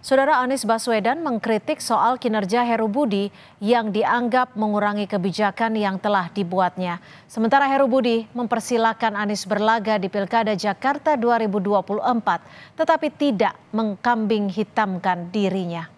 Saudara Anies Baswedan mengkritik soal kinerja Heru Budi yang dianggap mengurangi kebijakan yang telah dibuatnya. Sementara Heru Budi mempersilahkan Anies berlaga di Pilkada Jakarta 2024, tetapi tidak mengkambing hitamkan dirinya.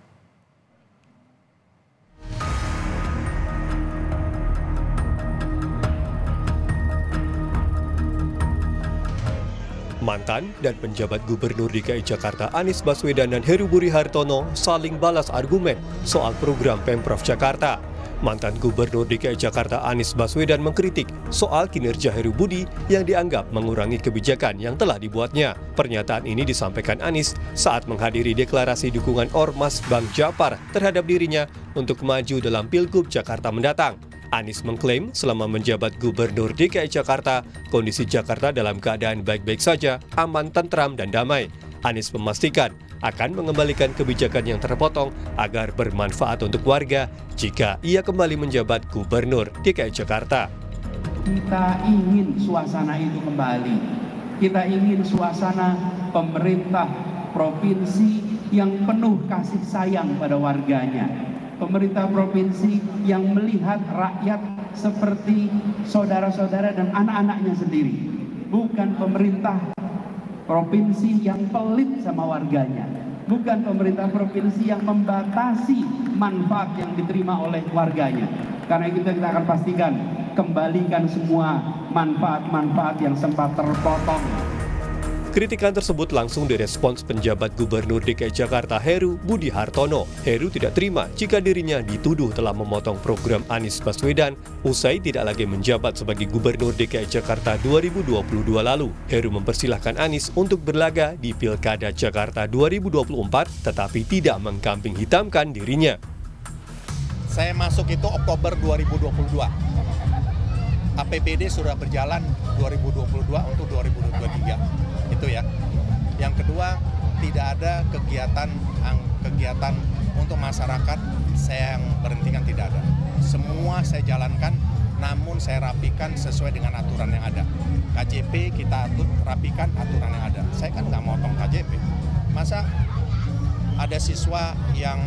Mantan dan penjabat Gubernur DKI Jakarta Anies Baswedan dan Heru Budi Hartono saling balas argumen soal program Pemprov Jakarta. Mantan Gubernur DKI Jakarta Anies Baswedan mengkritik soal kinerja Heru Budi yang dianggap mengurangi kebijakan yang telah dibuatnya. Pernyataan ini disampaikan Anies saat menghadiri deklarasi dukungan Ormas Bang Japar terhadap dirinya untuk maju dalam Pilgub Jakarta mendatang. Anies mengklaim selama menjabat Gubernur DKI Jakarta, kondisi Jakarta dalam keadaan baik-baik saja, aman, tentram, dan damai. Anies memastikan akan mengembalikan kebijakan yang terpotong agar bermanfaat untuk warga jika ia kembali menjabat Gubernur DKI Jakarta. Kita ingin suasana itu kembali. Kita ingin suasana pemerintah provinsi yang penuh kasih sayang pada warganya. Pemerintah provinsi yang melihat rakyat seperti saudara-saudara dan anak-anaknya sendiri. Bukan pemerintah provinsi yang pelit sama warganya. Bukan pemerintah provinsi yang membatasi manfaat yang diterima oleh warganya. Karena itu kita akan pastikan kembalikan semua manfaat-manfaat yang sempat terpotong. Kritikan tersebut langsung direspons penjabat Gubernur DKI Jakarta Heru Budi Hartono. Heru tidak terima jika dirinya dituduh telah memotong program Anies Baswedan usai tidak lagi menjabat sebagai Gubernur DKI Jakarta 2022 lalu. Heru mempersilahkan Anies untuk berlaga di Pilkada Jakarta 2024 tetapi tidak mengkambing hitamkan dirinya. Saya masuk itu Oktober 2022. APBD sudah berjalan 2022 untuk 2023. Itu ya. Yang kedua, tidak ada kegiatan untuk masyarakat saya yang berhentikan, tidak ada. Semua saya jalankan, namun saya rapikan sesuai dengan aturan yang ada. KJP kita rapikan aturan yang ada. Saya kan nggak motong KJP. Masa ada siswa yang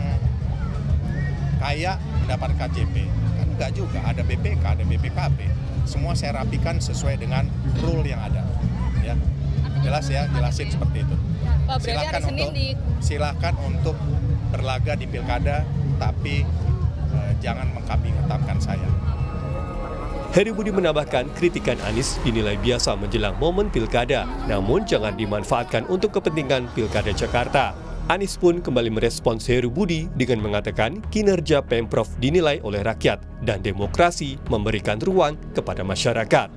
kaya mendapat KJP? Kan nggak juga, ada BPK, ada BPKB. Semua saya rapikan sesuai dengan rule yang ada. Ya. Jelas ya, jelasin seperti itu. Silakan untuk berlaga di pilkada, tapi jangan mengkambing hitamkan saya. Heru Budi menambahkan kritikan Anies dinilai biasa menjelang momen pilkada, namun jangan dimanfaatkan untuk kepentingan Pilkada Jakarta. Anies pun kembali merespons Heru Budi dengan mengatakan kinerja Pemprov dinilai oleh rakyat dan demokrasi memberikan ruang kepada masyarakat.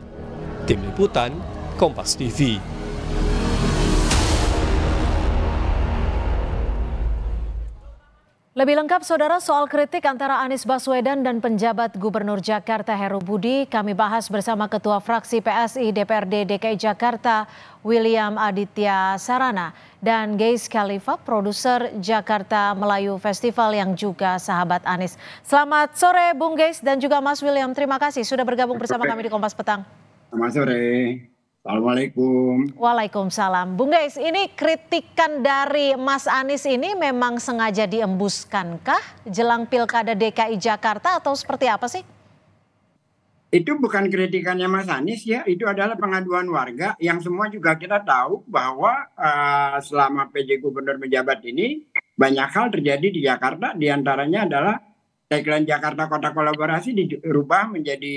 Tim Liputan, Kompas TV. Lebih lengkap, saudara, soal kritik antara Anies Baswedan dan penjabat Gubernur Jakarta Heru Budi, kami bahas bersama Ketua Fraksi PSI DPRD DKI Jakarta, William Aditya Sarana, dan Geis Khalifa, produser Jakarta Melayu Festival yang juga sahabat Anies. Selamat sore, Bung Geis dan juga Mas William. Terima kasih sudah bergabung bersama kami di Kompas Petang. Selamat sore. Assalamualaikum. Waalaikumsalam. Bung Geis, ini kritikan dari Mas Anies ini memang sengaja diembuskankah jelang Pilkada DKI Jakarta atau seperti apa sih? Itu bukan kritikannya Mas Anies ya, itu adalah pengaduan warga yang semua juga kita tahu bahwa selama PJ Gubernur menjabat ini banyak hal terjadi di Jakarta, diantaranya adalah tagline Jakarta Kota Kolaborasi dirubah menjadi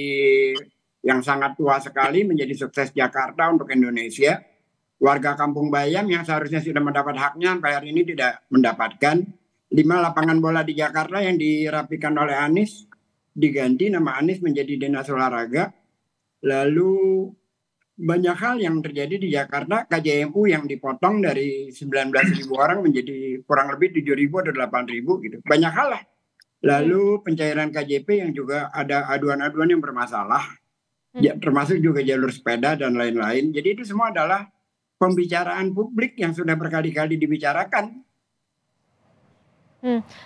yang sangat tua sekali, menjadi sukses Jakarta untuk Indonesia. Warga Kampung Bayam yang seharusnya sudah mendapat haknya sampai hari ini tidak mendapatkan. 5 lapangan bola di Jakarta yang dirapikan oleh Anies diganti nama Anies menjadi Dinas Olahraga. Lalu banyak hal yang terjadi di Jakarta, KJMU yang dipotong dari 19.000 orang menjadi kurang lebih 7.000 atau 8.000 gitu. Banyak hal lah. Lalu pencairan KJP yang juga ada aduan-aduan yang bermasalah. Ya, termasuk juga jalur sepeda dan lain-lain. Jadi itu semua adalah pembicaraan publik yang sudah berkali-kali dibicarakan.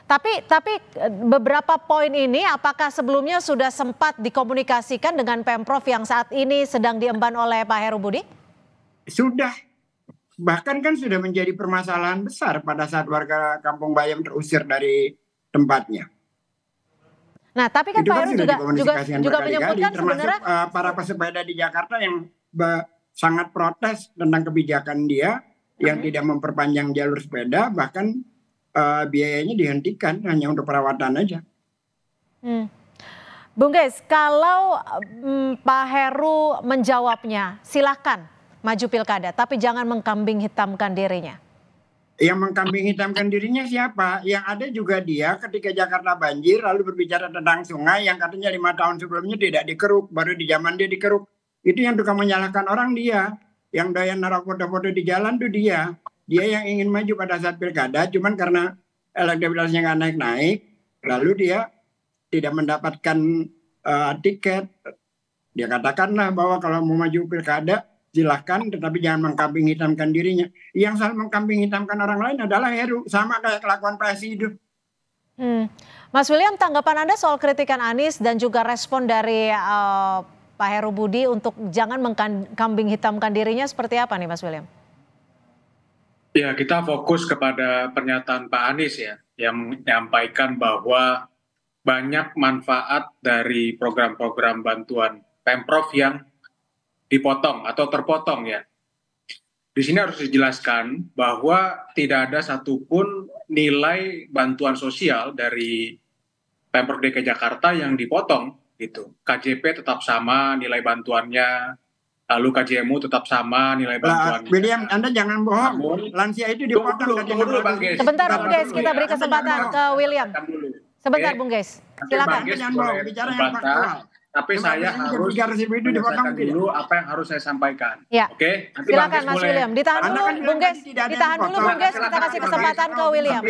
Tapi beberapa poin ini apakah sebelumnya sudah sempat dikomunikasikan dengan Pemprov yang saat ini sedang diemban oleh Pak Heru Budi? Sudah. bahkan kan sudah menjadi permasalahan besar pada saat warga Kampung Bayam terusir dari tempatnya. Nah, tapi kan Itu Pak kan Heru sudah juga dikomunikasikan berkali-kali, menyebutkan termasuk sebenarnya para pesepeda di Jakarta yang sangat protes tentang kebijakan dia yang tidak memperpanjang jalur sepeda, bahkan biayanya dihentikan hanya untuk perawatan aja. Bung Geis, kalau Pak Heru menjawabnya, silakan maju pilkada, tapi jangan mengkambing hitamkan dirinya. Yang mengkambing hitamkan dirinya siapa? Yang ada juga dia ketika Jakarta banjir lalu berbicara tentang sungai yang katanya 5 tahun sebelumnya tidak dikeruk, baru di zaman dia dikeruk. Itu yang tukang menyalahkan orang dia. Yang doyan naruh foto-foto di jalan tuh dia. Dia yang ingin maju pada saat pilkada, cuman karena elektabilitasnya nggak naik-naik, lalu dia tidak mendapatkan tiket. Dia katakanlah bahwa kalau mau maju pilkada, silahkan, tetapi jangan mengkambing hitamkan dirinya. Yang selalu mengkambing hitamkan orang lain adalah Heru, sama kayak kelakuan PSI itu. Mas William, tanggapan Anda soal kritikan Anies dan juga respon dari Pak Heru Budi untuk jangan mengkambing hitamkan dirinya seperti apa nih Mas William? Ya, kita fokus kepada pernyataan Pak Anies ya, yang menyampaikan bahwa banyak manfaat dari program-program bantuan Pemprov yang dipotong atau terpotong ya. Di sini harus dijelaskan bahwa tidak ada satupun nilai bantuan sosial dari Pemprov DKI Jakarta yang dipotong gitu. KJP tetap sama nilai bantuannya, lalu KJMU tetap sama nilai bantuannya. William, Anda jangan bohong. Namun, lansia itu dipotong. Tunggu dulu Bang Geis. Sebentar Bung Geis, kita beri kesempatan ke William. Sebentar Bung Geis, silakan. Bicara yang faktual. Tapi saya harus menyelesaikan dulu apa yang harus saya sampaikan. Ya. Oke? Silakan Mas William. Ditahan dulu Bung Geis. Ditahan dulu Bung Geis, kita kasih kesempatan ke William.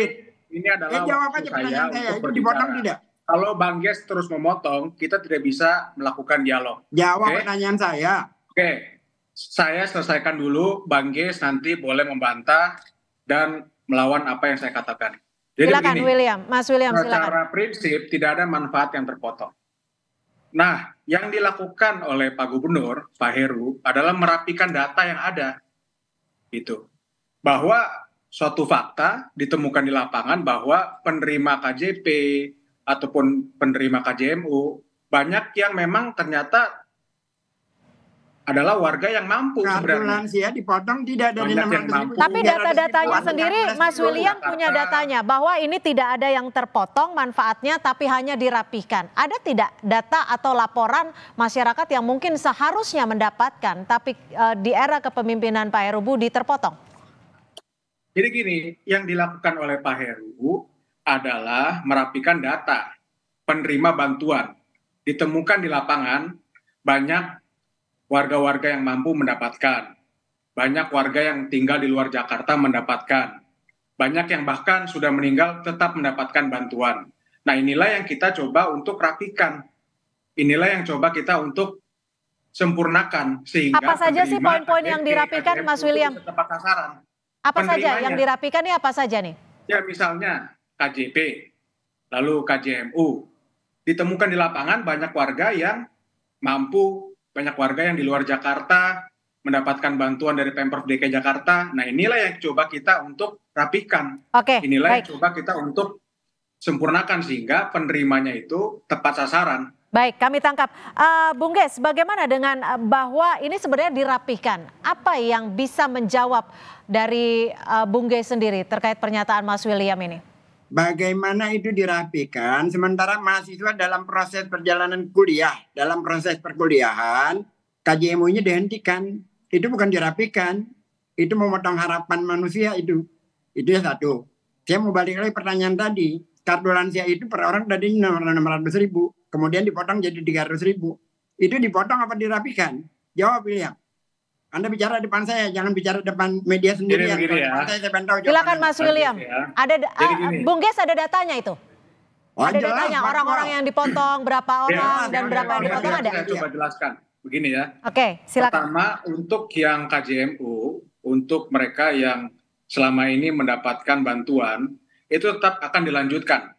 Ini adalah jawab waktu aja saya pertanyaan saya. untuk Itu dipotong berbicara. tidak? Kalau Bang Geis terus memotong, kita tidak bisa melakukan dialog. Jawab Oke? pertanyaan saya. Oke, saya selesaikan dulu. Bang Geis nanti boleh membantah dan melawan apa yang saya katakan. Jadi Silakan begini, William, Mas William silakan. secara prinsip tidak ada manfaat yang terpotong. Nah, yang dilakukan oleh Pak Gubernur, Pak Heru, adalah merapikan data yang ada. Gitu. Bahwa suatu fakta ditemukan di lapangan bahwa penerima KJP ataupun penerima KJMU, banyak yang memang ternyata adalah warga yang mampu Kartu sebenarnya. lansia dipotong tidak dari Banyak yang 600.000. mampu. Tapi data-datanya sendiri Mas William punya datanya bahwa ini tidak ada yang terpotong manfaatnya tapi hanya dirapihkan. Ada tidak data atau laporan masyarakat yang mungkin seharusnya mendapatkan tapi di era kepemimpinan Pak Heru Budi terpotong? Jadi gini, yang dilakukan oleh Pak Heru adalah merapikan data penerima bantuan. Ditemukan di lapangan banyak warga-warga yang mampu mendapatkan. Banyak warga yang tinggal di luar Jakarta mendapatkan. Banyak yang bahkan sudah meninggal tetap mendapatkan bantuan. Nah, inilah yang kita coba untuk rapikan. Inilah yang coba kita untuk sempurnakan. Sehingga apa saja sih poin-poin yang dirapikan Mas William? Tepat sasaran. Apa saja yang dirapikan nih apa saja nih? Ya misalnya KJP, lalu KJMU. Ditemukan di lapangan banyak warga yang mampu, banyak warga yang di luar Jakarta mendapatkan bantuan dari Pemprov DKI Jakarta. Nah, inilah yang coba kita untuk rapikan. Oke, inilah baik. yang coba kita untuk sempurnakan sehingga penerimanya itu tepat sasaran. Baik, kami tangkap. Bung Geis, bagaimana dengan bahwa ini sebenarnya dirapihkan? Apa yang bisa menjawab dari Bung Geis sendiri terkait pernyataan Mas William ini? Bagaimana itu dirapikan sementara mahasiswa dalam proses perjalanan kuliah, dalam proses perkuliahan, KJMU-nya dihentikan. Itu bukan dirapikan, itu memotong harapan manusia itu. Itu ya satu. Saya mau balik lagi pertanyaan tadi. Kartu lansia itu per orang tadi 600.000, kemudian dipotong jadi 300.000. Itu dipotong apa dirapikan? Jawab William. Anda bicara depan saya, jangan bicara depan media sendirian. Ya. Silakan Mas William. Ada Bung Geis ada datanya itu? Ada datanya orang-orang yang dipotong, berapa orang dan berapa yang dipotong ada? Saya coba jelaskan. Begini ya. Oke, silakan. Pertama, untuk yang KJMU, untuk mereka yang selama ini mendapatkan bantuan, itu tetap akan dilanjutkan.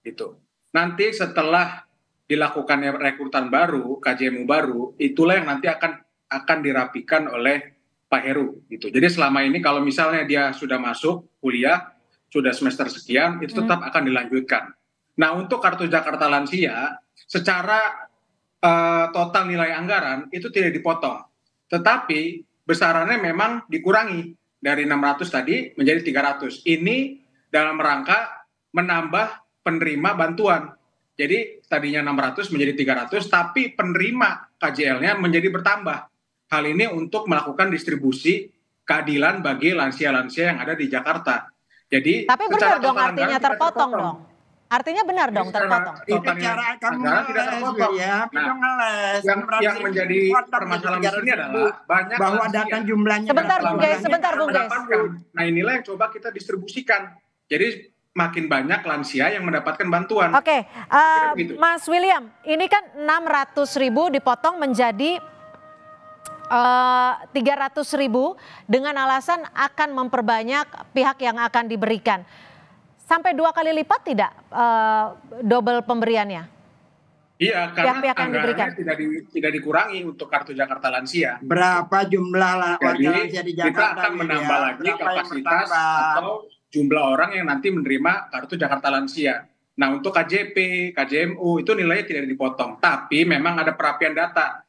Gitu. Nanti setelah dilakukannya rekrutan baru, KJMU baru, itulah yang nanti akan dirapikan oleh Pak Heru gitu. Jadi selama ini kalau misalnya dia sudah masuk kuliah, sudah semester sekian, itu tetap akan dilanjutkan. Nah, untuk kartu Jakarta Lansia, secara total nilai anggaran itu tidak dipotong. Tetapi besarannya memang dikurangi dari 600 tadi menjadi 300. Ini dalam rangka menambah penerima bantuan. Jadi tadinya 600 menjadi 300, tapi penerima KJL-nya menjadi bertambah. Hal ini untuk melakukan distribusi keadilan bagi lansia-lansia yang ada di Jakarta. Jadi tapi benar dong artinya terpotong dong. Artinya benar dong terpotong. Itu cara kamu tidak terpotong. Ya, yang menjadi permasalahan di sini adalah banyak bahwa data jumlahnya. Sebentar Bung Ges. Nah, inilah yang coba kita distribusikan. Jadi makin banyak lansia yang mendapatkan bantuan. Oke, Mas William, ini kan 600.000 dipotong menjadi 300.000 dengan alasan akan memperbanyak pihak yang akan diberikan. Sampai 2 kali lipat tidak double pemberiannya? Iya, karena anggarannya tidak dikurangi untuk kartu Jakarta Lansia. Berapa jumlah warga lansia di Jakarta? Kita akan menambah lagi kapasitas atau jumlah orang yang nanti menerima kartu Jakarta Lansia. Nah, untuk KJP, KJMU itu nilainya tidak dipotong. Tapi memang ada perapian data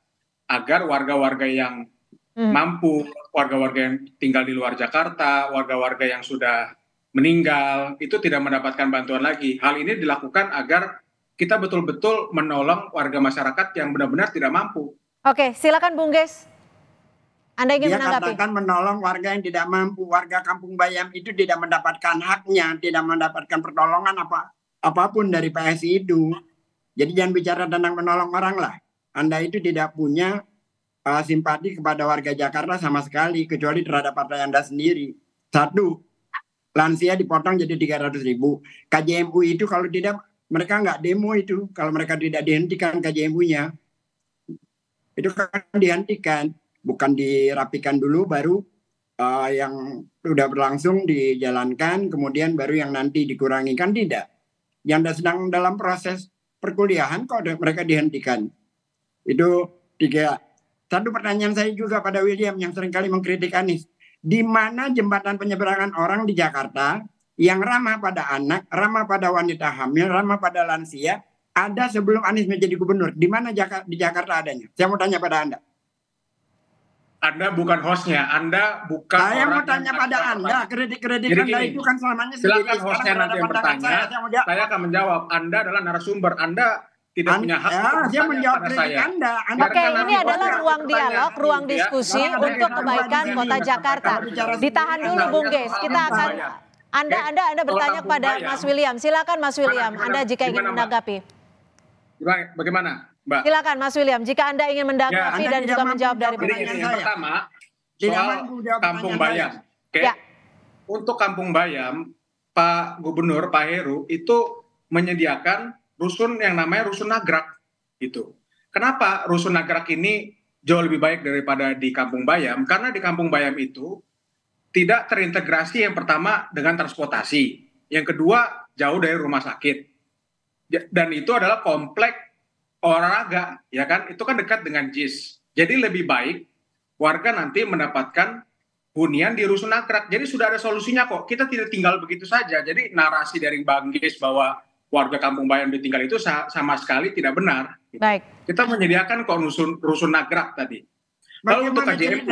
agar warga-warga yang mampu, warga-warga yang tinggal di luar Jakarta, warga-warga yang sudah meninggal, itu tidak mendapatkan bantuan lagi. Hal ini dilakukan agar kita betul-betul menolong warga masyarakat yang benar-benar tidak mampu. Oke, silakan Bung Ges. Anda ingin menanggapi? Dia katakan menolong warga yang tidak mampu. Warga Kampung Bayam itu tidak mendapatkan haknya, tidak mendapatkan pertolongan apapun dari PSI itu. Jadi jangan bicara tentang menolong orang lah. Anda itu tidak punya simpati kepada warga Jakarta sama sekali, kecuali terhadap partai Anda sendiri. Satu, lansia dipotong jadi 300.000. KJMU itu kalau tidak, mereka nggak demo itu. Kalau mereka tidak dihentikan KJMU-nya, itu kan dihentikan. Bukan dirapikan dulu, baru yang sudah berlangsung dijalankan, kemudian baru yang nanti dikurangi. Kan tidak. Yang sedang dalam proses perkuliahan kok mereka dihentikan. Itu 3. Satu pertanyaan saya juga pada William yang seringkali mengkritik Anies. Di mana jembatan penyeberangan orang di Jakarta yang ramah pada anak, ramah pada wanita hamil, ramah pada lansia, ada sebelum Anies menjadi gubernur? Di mana di Jakarta adanya? Saya mau tanya pada Anda. Anda bukan hostnya, Anda bukan saya orang mau tanya pada Anda, kritik Anda itu kan selamanya sendiri. Silakan hostnya nanti yang bertanya, saya akan menjawab. Anda adalah narasumber, Anda tidak punya hak saya menjawab kritik Anda. Oke, ini adalah ruang dialog, ruang diskusi untuk kebaikan Kota Jakarta. Ditahan dulu Bung Ges, kita akan Anda bertanya kepada Mas William. Silakan Mas William, Anda jika ingin menanggapi. Bagaimana, Mbak? Silakan Mas William, jika Anda ingin menanggapi dan juga menjawab dari pertanyaan yang pertama soal Kampung Bayam. Oke. Ya. Untuk Kampung Bayam, Pak Gubernur Pak Heru itu menyediakan rusun yang namanya rusun nagrak gitu. Kenapa rusun nagrak ini jauh lebih baik daripada di Kampung Bayam? Karena di Kampung Bayam itu tidak terintegrasi yang pertama dengan transportasi, yang kedua jauh dari rumah sakit, dan itu adalah komplek olahraga, ya kan? Itu kan dekat dengan JIS. Jadi lebih baik warga nanti mendapatkan hunian di rusun nagrak. Jadi sudah ada solusinya kok. Kita tidak tinggal begitu saja. Jadi narasi dari Bang Ges bahwa warga Kampung Bayam ditinggal itu sama sekali tidak benar. Baik. Kita menyediakan kok rusun nagrak tadi. Kalau untuk KJMU,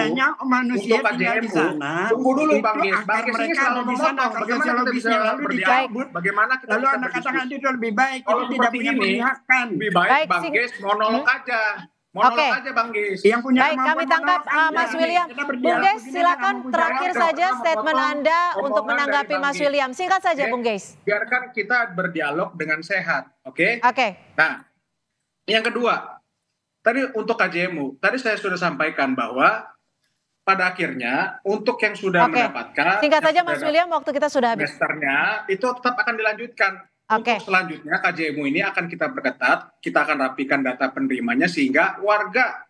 tunggu dulu Bang Ges. Bang Ges ini selalu memotong. Bagaimana kita bisa berdialog? Bagaimana kita lalu Anda katakan itu lebih baik. Kalau tidak punya pilihan, lebih baik Bang Ges monolog aja. Monolog aja Bang Ges. Baik, kami tangkap Mas William. Bung Ges, silakan terakhir saja statement Anda untuk menanggapi Mas William. Singkat saja Bung Ges. Biarkan kita berdialog dengan sehat, oke? Oke. Nah, yang kedua, tadi untuk KJMU, tadi saya sudah sampaikan bahwa pada akhirnya untuk yang sudah mendapatkan, singkat saja Mas William, waktu kita sudah habis. Semesternya itu tetap akan dilanjutkan. Untuk selanjutnya KJMU ini akan kita perketat, kita akan rapikan data penerimanya sehingga warga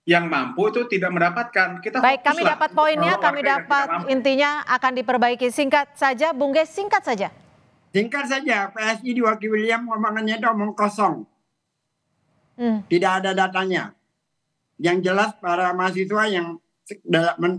yang mampu itu tidak mendapatkan. Baik, kami dapat poinnya, kami dapat intinya akan diperbaiki. Singkat saja, Bung Ges, singkat saja. Singkat saja, PSI di Wakil William omongannya itu omong kosong. Tidak ada datanya. Yang jelas para mahasiswa yang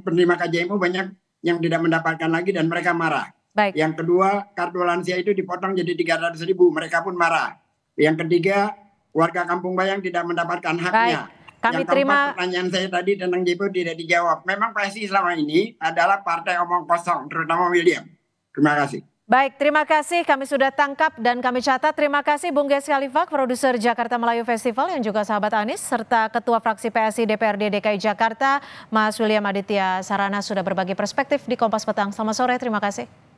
penerima KJMU banyak yang tidak mendapatkan lagi dan mereka marah. Baik. Yang kedua, kartu lansia itu dipotong jadi 300.000, mereka pun marah. Yang ketiga, warga Kampung Bayang tidak mendapatkan haknya. Baik. Kami yang terima keempat, pertanyaan saya tadi tentang JPU tidak dijawab. Memang PSI selama ini adalah partai omong kosong, terutama William. Terima kasih. Baik, terima kasih. Kami sudah tangkap dan kami catat. Terima kasih Bung Ges Khalifak, produser Jakarta Melayu Festival yang juga sahabat Anies, serta Ketua Fraksi PSI DPRD DKI Jakarta, Mas William Aditya Sarana sudah berbagi perspektif di Kompas Petang. Selamat sore, terima kasih.